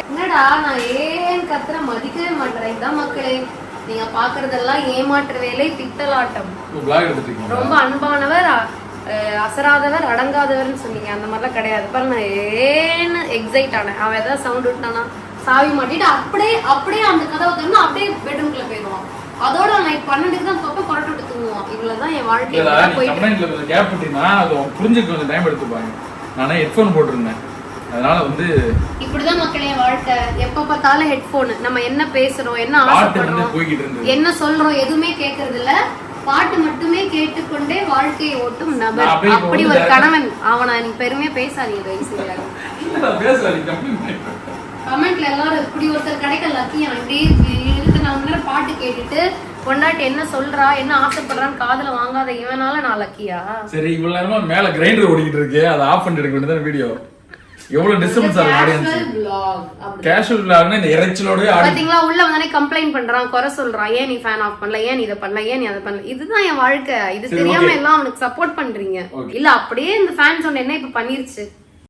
என்னடா நான் ஏன் கத்துற மதிக்கவே மாட்டேன். இதான் மக்களே நீங்க பாக்குறதெல்லாம் ஏமாற்ற வேலை, பித்தலாட்டம். ரொம்ப அன்பானவர், அசராதவர், அடங்காதவர்னு சொன்னீங்க. அந்த மாதிரிலாம் கிடையாது. பாருங்க நான் ஏன்னு எக்ஸைட் ஆனேன். அவன் ஏதாவது சவுண்ட் விட்டானா சாவி மாட்டிட்டு அப்படியே அந்த கதவை திறந்து அப்படியே பெட்ரூம்குள்ள போயிடுவான். அதோட நைட் 12க்கு தான் பக்கம் கொரட்டை விட்டு தூங்குவான். இவ்வளவுதான் என் வாழ்க்கை. நானே ஹெட்போன் போட்டிருந்தேன், அதனால வந்து இப்படிதான் மக்களே வாழ்க்கை. எப்ப பார்த்தாலும் ஹெட்போன். நம்ம என்ன பேசுறோம், என்ன ஆசைப்படுறோம், என்ன சொல்றோம் எதுவுமே கேட்கறது இல்ல. பாட்டு மட்டுமே கேட்டுக்கொண்டே வாழ்க்கையை ஓட்டும் நபர். அப்படி ஒரு கணவன். அவனை எனக்கு பெருமையா பேசாதீங்க. கமெண்ட்ல எல்லாரும் இப்படி ஒருத்தர் கிடைக்க லக்கியா. இப்படி நம்ம பாட்டு கேட்டுட்டு பொண்டாட்டி என்ன சொல்றா, என்ன ஆசைப்படுறான்னு காதுல வாங்காத இவனால நான் லக்கியா? சரி, இவ்வளவு நேரமா மேல கிரைண்டர் ஓடிக்கிட்டு இருக்கு, அதை ஆஃப் பண்ணிட்டு எடுக்க வேண்டியது வீடியோ. எவ்வளவு டிஸ்டர்பன்ஸ் ஆகும் ஆடியன்ஸ். கேஷுவல் vlogனா இந்த இறைச்சலோட பாத்தீங்களா, உள்ள வந்தானே கம்ப்ளைண்ட் பண்றான், குறை சொல்றான். ஏன் நீ ஃபேன் ஆஃப் பண்ணல, ஏன் நீ இத பண்ணல, ஏன் நீ அத பண்ணல. இதுதான் என் வாழ்க்கை. இது தெரியாம எல்லாம் அவனுக்கு சப்போர்ட் பண்றீங்க. இல்ல அப்படியே இந்த ஃபேன் சொன்ன என்ன இப்ப பண்ணிருச்சு.